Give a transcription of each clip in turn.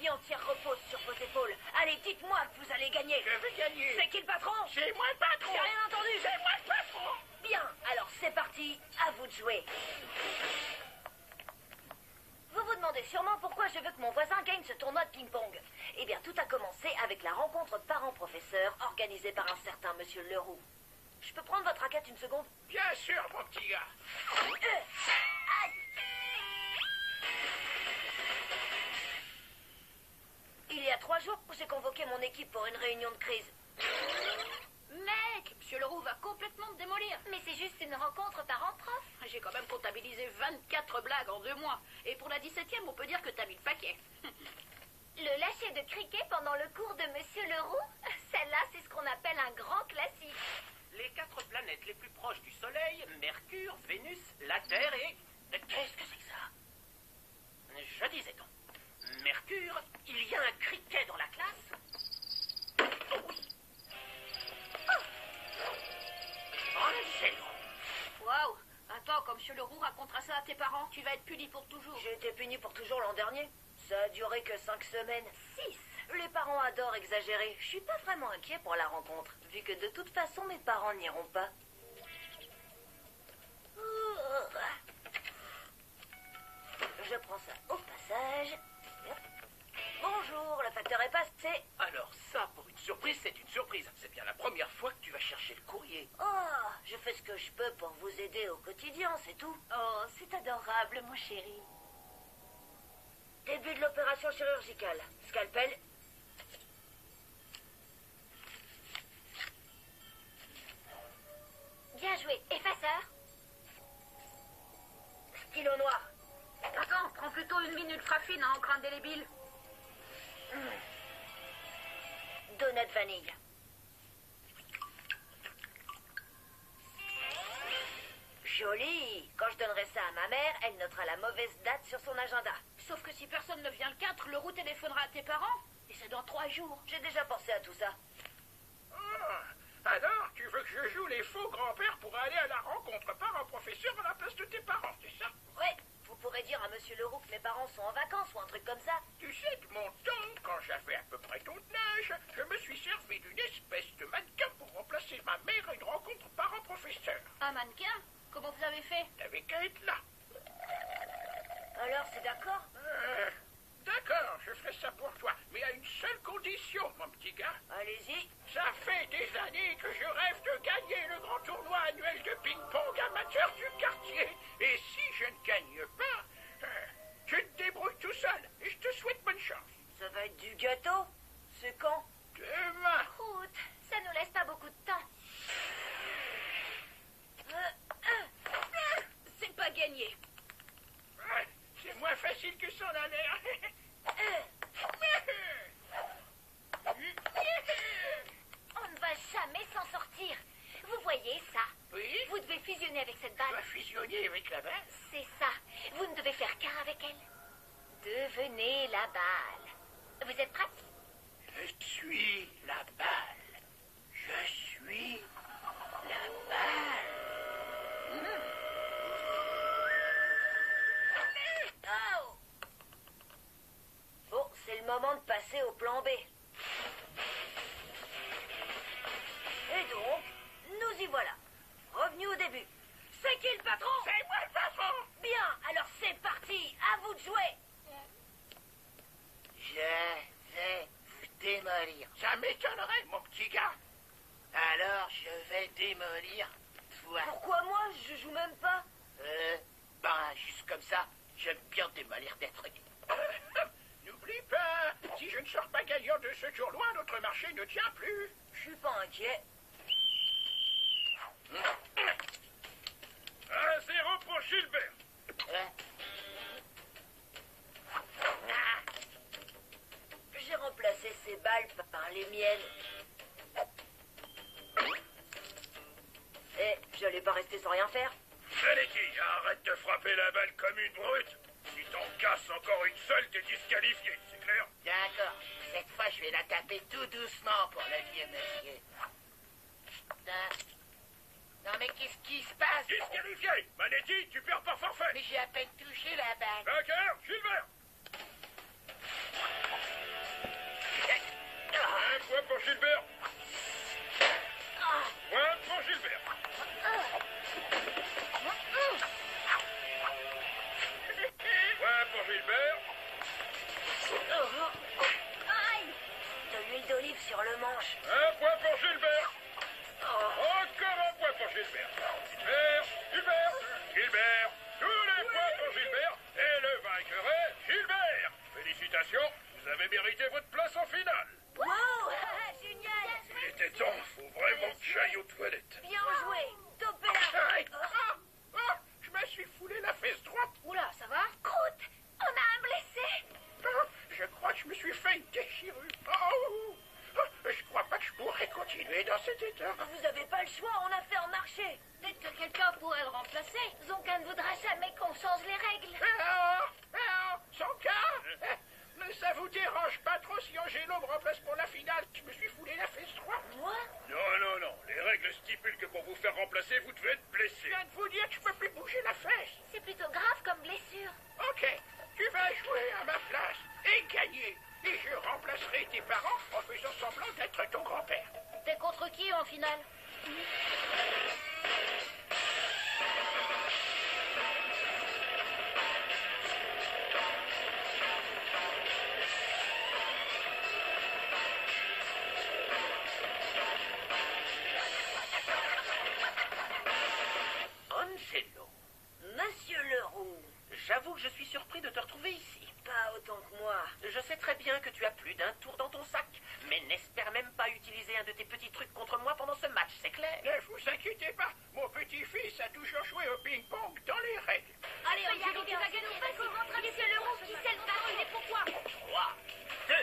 vie entière repose sur vos épaules. Allez, dites-moi que vous allez gagner. Je vais gagner. C'est qui le patron? C'est moi le patron. J'ai rien entendu. C'est moi le patron. Bien, alors c'est parti, à vous de jouer. Vous vous demandez sûrement pourquoi je veux que mon voisin gagne ce tournoi de ping-pong. Eh bien, tout a commencé avec la rencontre parents-professeurs organisée par un certain monsieur Leroux. Je peux prendre votre raquette une seconde? Bien sûr, mon petit gars. Aïe! Il y a 3 jours, j'ai convoqué mon équipe pour une réunion de crise. Mec, Monsieur Leroux va complètement te démolir. Mais c'est juste une rencontre parents-prof. J'ai quand même comptabilisé 24 blagues en 2 mois. Et pour la 17e, on peut dire que t'as mis le paquet. Le lâcher de cricket pendant le cours de monsieur Leroux? Celle-là, c'est ce qu'on appelle un grand classique. Les 4 planètes les plus proches du Soleil, Mercure, Vénus, la Terre et... Qu'est-ce que c'est que ça? Je disais donc. Mercure, il y a un cricket dans la classe? Oh oui. Oh, c'est long. Waouh. Attends, quand Monsieur Leroux racontera ça à tes parents, tu vas être puni pour toujours. J'ai été puni pour toujours l'an dernier. Ça a duré que 5 semaines. 6. Les parents adorent exagérer. Je suis pas vraiment inquiet pour la rencontre, vu que de toute façon mes parents n'iront pas. Je prends ça au passage. Bonjour, le facteur est passé. Alors ça, pour une surprise, c'est une surprise. C'est bien la première fois que tu vas chercher le courrier. Oh, je fais ce que je peux pour vous aider au quotidien, c'est tout. Oh, c'est adorable, mon chéri. Début de l'opération chirurgicale. Scalpel. Bien joué. Effaceur. Stylo noir. Attends, prends plutôt une minute frappine à encre indélébile. Donut vanille. Joli. Quand je donnerai ça à ma mère, elle notera la mauvaise date sur son agenda. Sauf que si personne ne vient le 4, Leroux téléphonera à tes parents. Et c'est dans 3 jours. J'ai déjà pensé à tout ça. Alors, tu veux que je joue les faux grands-pères pour aller à la rencontre parents-professeurs à la place de tes parents, c'est ça? Ouais, vous pourrez dire à monsieur Leroux que mes parents sont en vacances ou un truc comme ça. Tu sais, de mon temps, quand j'avais à peu près ton âge, je me suis servi d'une espèce de mannequin pour remplacer ma mère à une rencontre parents-professeurs. Un mannequin? Comment vous avez fait? T'avais qu'à être là. Alors, c'est d'accord? D'accord, je ferai ça pour toi, mais à une seule condition, mon petit gars. Allez-y. Ça fait des années que je rêve de gagner le grand tournoi annuel de ping-pong amateur du quartier. Et si je ne gagne pas, tu te débrouilles tout seul et je te souhaite bonne chance. Ça va être du gâteau? C'est quand? Demain. Croûte, ça nous laisse pas beaucoup de temps. C'est pas gagné. Ouais, c'est moins facile que ça en a l'air. On ne va jamais s'en sortir. Vous voyez ça? Oui? Vous devez fusionner avec cette Tu vas balle. fusionner avec la balle? C'est ça. Vous ne devez faire qu'un avec elle. Devenez la balle. Vous êtes prête? Je suis la balle. Je suis la balle. Oh! Bon, c'est le moment de passer au plan B. Et donc, nous y voilà. Revenu au début. C'est qui le patron? C'est moi le patron! Bien, alors c'est parti. À vous de jouer. Je vais vous démolir. Ça m'étonnerait, mon petit gars. Alors, je vais démolir toi. Pourquoi moi? Je joue même pas. Juste comme ça, j'aime bien démolir des trucs. N'oublie pas, si je ne sors pas gagnant de ce tournoi, notre marché ne tient plus. Je suis pas inquiet. 1-0 pour Gilbert. J'ai remplacé ces balles par les miennes. Et j'allais pas rester sans rien faire. Allez-y, arrête de frapper la balle comme une brute. Si t'en casses encore une seule, t'es disqualifié, c'est clair? D'accord. Cette fois, je vais la taper tout doucement pour le vieux monsieur. Non, mais qu'est-ce qui se passe? Disqualifié! Manetti, tu perds par forfait! Mais j'ai à peine touché la balle. Vainqueur, Gilbert! point pour Gilbert. Point pour Gilbert. Point pour Gilbert. Aïe! De l'huile d'olive sur le manche. Un point pour Gilbert. Encore un point pour Gilbert. Gilbert, Gilbert, Gilbert. Tous les points pour Gilbert. Et le vainqueur est Gilbert. Félicitations, vous avez mérité votre place en finale. Wow! Génial! Il était temps, faut vraiment que j'aille aux toilettes. Bien joué! Topé la... Aïe. Je me suis foulé la fesse droite. Oula, ça va? Croûte! On a un blessé! Je crois que je me suis fait une déchirure. Je crois pas que je pourrais continuer dans cet état. Vous avez pas le choix, on a fait en marché. Peut-être que quelqu'un pourrait le remplacer. Zonka ne voudra jamais qu'on change les règles. Son cas ça vous dérange pas trop si Angelo me remplace pour la finale? Je me suis foulé la fesse droite. Moi? Non, non, non. Les règles stipulent que pour vous faire remplacer, vous devez être Je blessé. viens de vous dire que je peux plus bouger la fesse. C'est plutôt grave comme blessure. Ok, tu vas jouer à ma place et gagner. Et je remplacerai tes parents en faisant semblant d'être ton grand-père. T'es contre qui en finale? Angelo, Monsieur Leroux, j'avoue que je suis surpris de te retrouver ici. pas autant que moi. Je sais très bien que tu as plus d'un tour dans ton sac, mais n'espère même pas utiliser un de tes petits trucs contre moi pendant ce match, c'est clair? Ne vous inquiétez pas, mon petit-fils a toujours joué au ping-pong dans les règles. Allez, Angelo, tu vas gagner. Vas-y, montre à Monsieur Leroux qui sait le battre et pourquoi. 3, 2,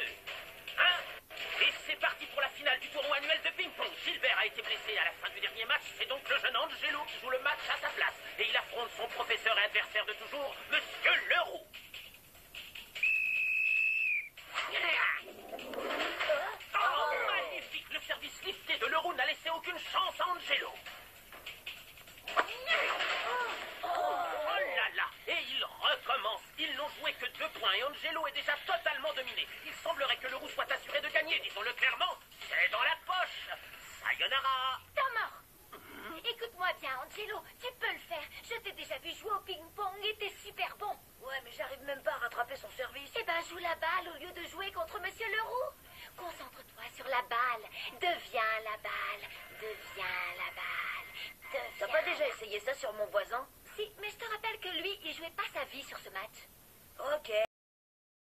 1, et c'est parti pour la finale du tournoi annuel de ping-pong. Gilbert a été blessé à la fin du dernier match, c'est donc le jeune Angelo qui joue le match à sa place. Et il affronte son professeur et adversaire de toujours, Monsieur Leroux. Oh, magnifique! Le service lifté de Leroux n'a laissé aucune chance à Angelo. Oh là là! Et il recommence. Ils n'ont joué que 2 points et Angelo est déjà totalement dominé. Il semblerait que Leroux soit assuré de gagner. Disons-le clairement, c'est dans la poche. Sayonara! T'es mort. Écoute-moi bien, Angelo, tu peux le faire. Je t'ai déjà vu jouer au ping-pong et t'es super bon. Ouais, mais j'arrive même pas à rattraper son service. Eh ben, joue la balle au lieu de jouer contre Monsieur Leroux. Concentre-toi sur la balle. Deviens la balle. Deviens la balle. T'as pas déjà essayé ça sur mon voisin? Si, mais je te rappelle que lui, il jouait pas sa vie sur ce match. Ok.